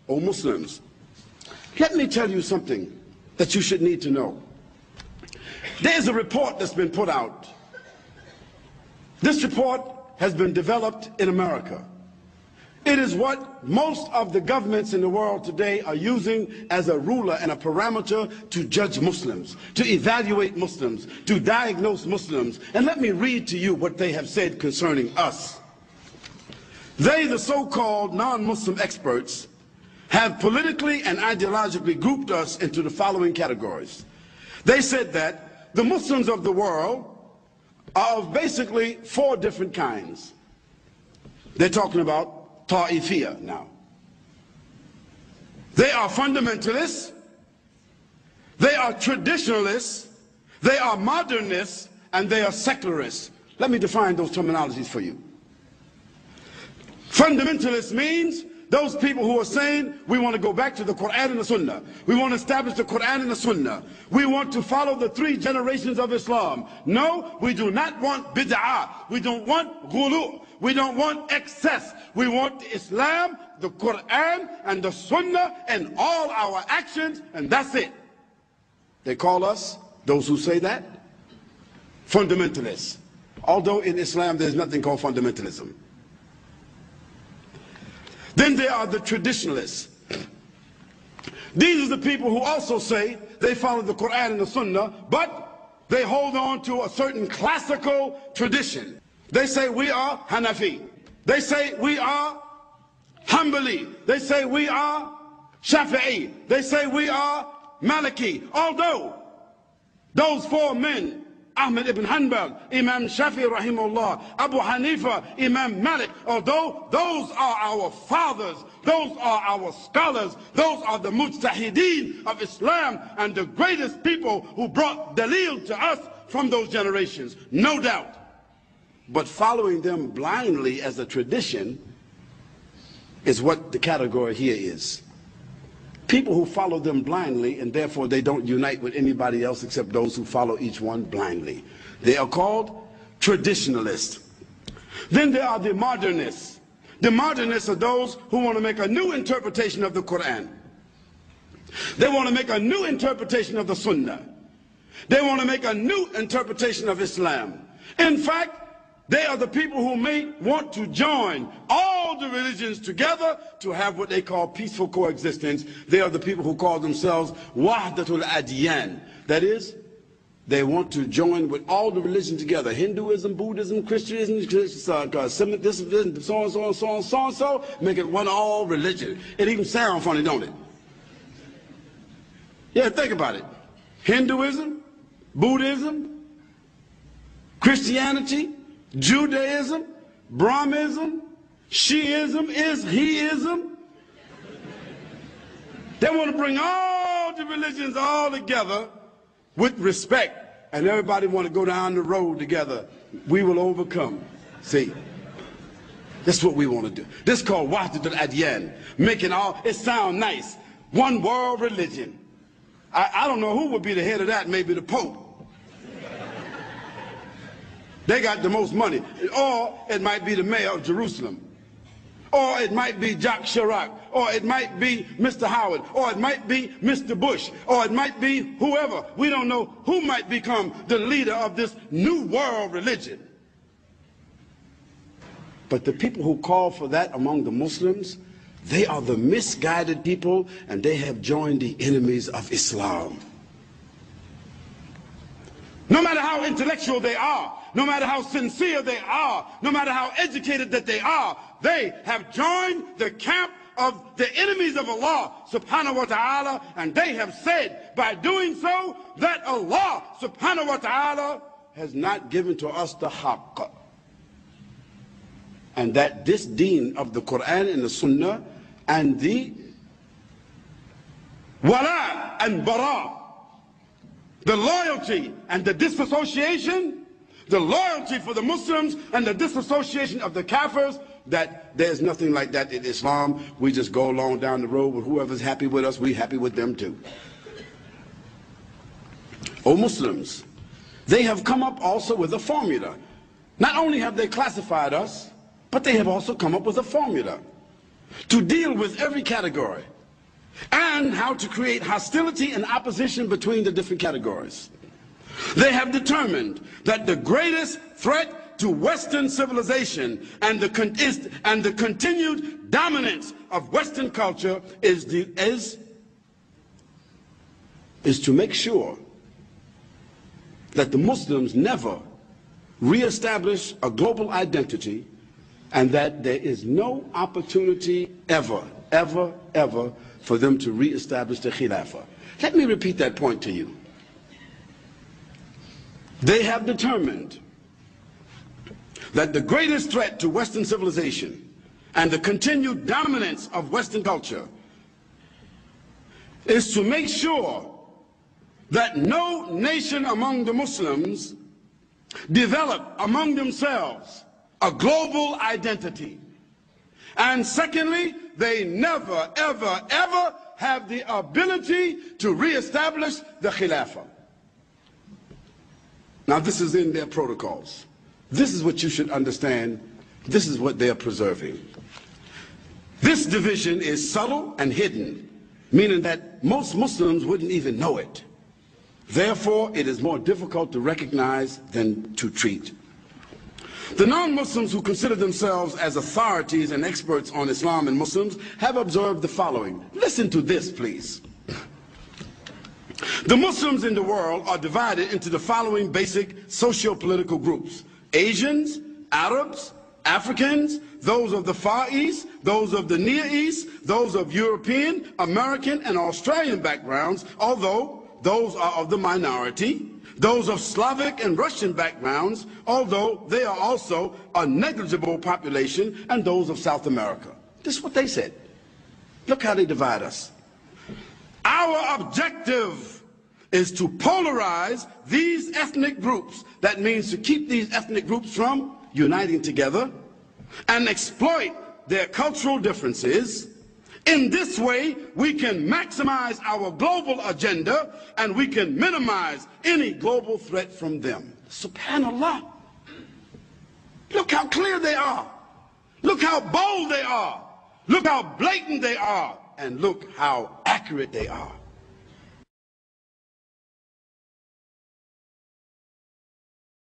O Muslims, let me tell you something that you should need to know. There's a report that's been put out. This report has been developed in America. It is what most of the governments in the world today are using as a ruler and a parameter to judge Muslims, to evaluate Muslims, to diagnose Muslims. And let me read to you what they have said concerning us. They, the so-called non-Muslim experts, have politically and ideologically grouped us into the following categories. They said that the Muslims of the world are of basically 4 different kinds. They're talking about Ta'ifiyya now. They are fundamentalists, they are traditionalists, they are modernists, and they are secularists. Let me define those terminologies for you. Fundamentalist means those people who are saying we want to go back to the Quran and the Sunnah. We want to establish the Quran and the Sunnah. We want to follow the 3 generations of Islam. No, we do not want bid'ah. We don't want ghulu. We don't want excess. We want Islam, the Quran, and the Sunnah, and all our actions, and that's it. They call us, those who say that, fundamentalists. Although in Islam there's nothing called fundamentalism. Then there are the traditionalists. These are the people who also say they follow the Quran and the Sunnah, but they hold on to a certain classical tradition. They say we are Hanafi. They say we are Hanbali. They say we are Shafi'i. They say we are Maliki. Although those 4 men, Ahmad ibn Hanbal, Imam Shafi'i rahimahullah, Abu Hanifa, Imam Malik, although those are our fathers, those are our scholars, those are the mujtahideen of Islam and the greatest people who brought dalil to us from those generations, no doubt. But following them blindly as a tradition is what the category here is. People who follow them blindly, and therefore they don't unite with anybody else except those who follow each one blindly. They are called traditionalists. Then there are the modernists. The modernists are those who want to make a new interpretation of the Quran. They want to make a new interpretation of the Sunnah. They want to make a new interpretation of Islam. In fact, they are the people who may want to join all the religions together to have what they call peaceful coexistence. They are the people who call themselves Wahdatul Adyan. That is, they want to join with all the religions together. Hinduism, Buddhism, Christianism, Semitism, so and so and so and so and so. Make it one all religion. It even sounds funny, don't it? Yeah, think about it. Hinduism, Buddhism, Christianity, Judaism, Brahmism, Shiism, Heism. They want to bring all the religions all together with respect, and everybody want to go down the road together. We will overcome. See, that's what we want to do. This is called Wahdatul Adyan, making all, it sounds nice, one world religion. I don't know who would be the head of that, maybe the Pope. They got the most money. Or it might be the mayor of Jerusalem. Or it might be Jacques Chirac. Or it might be Mr. Howard. Or it might be Mr. Bush. Or it might be whoever. We don't know who might become the leader of this new world religion. But the people who call for that among the Muslims, they are the misguided people, and they have joined the enemies of Islam. No matter how intellectual they are, no matter how sincere they are, no matter how educated that they are, they have joined the camp of the enemies of Allah subhanahu wa ta'ala, and they have said by doing so that Allah subhanahu wa ta'ala has not given to us the haqq, and that this deen of the Quran and the Sunnah and the wala and bara, the loyalty and the disassociation, the loyalty for the Muslims and the disassociation of the Kafirs, that there's nothing like that in Islam. We just go along down the road with whoever's happy with us, we happy with them too. O Muslims, they have come up also with a formula. Not only have they classified us, but they have also come up with a formula. to deal with every category, and how to create hostility and opposition between the different categories. They have determined that the greatest threat to Western civilization and the continued dominance of Western culture is to make sure that the Muslims never reestablish a global identity, and that there is no opportunity ever for them to reestablish the Khilafah. Let me repeat that point to you. They have determined that the greatest threat to Western civilization and the continued dominance of Western culture is to make sure that no nation among the Muslims develop among themselves a global identity. And secondly, they never, ever have the ability to reestablish the Khilafah. Now, this is in their protocols. This is what you should understand. This is what they are preserving. This division is subtle and hidden, meaning that most Muslims wouldn't even know it. Therefore, it is more difficult to recognize than to treat. The non-Muslims who consider themselves as authorities and experts on Islam and Muslims have observed the following. Listen to this, please. The Muslims in the world are divided into the following basic socio-political groups: Asians, Arabs, Africans, those of the Far East, those of the Near East, those of European, American, and Australian backgrounds, although those are of the minority, those of Slavic and Russian backgrounds, although they are also a negligible population, and those of South America. This is what they said. Look how they divide us. Our objective is to polarize these ethnic groups. That means to keep these ethnic groups from uniting together and exploit their cultural differences. In this way, we can maximize our global agenda and we can minimize any global threat from them. Subhanallah. Look how clear they are. Look how bold they are. Look how blatant they are. And look how accurate they are.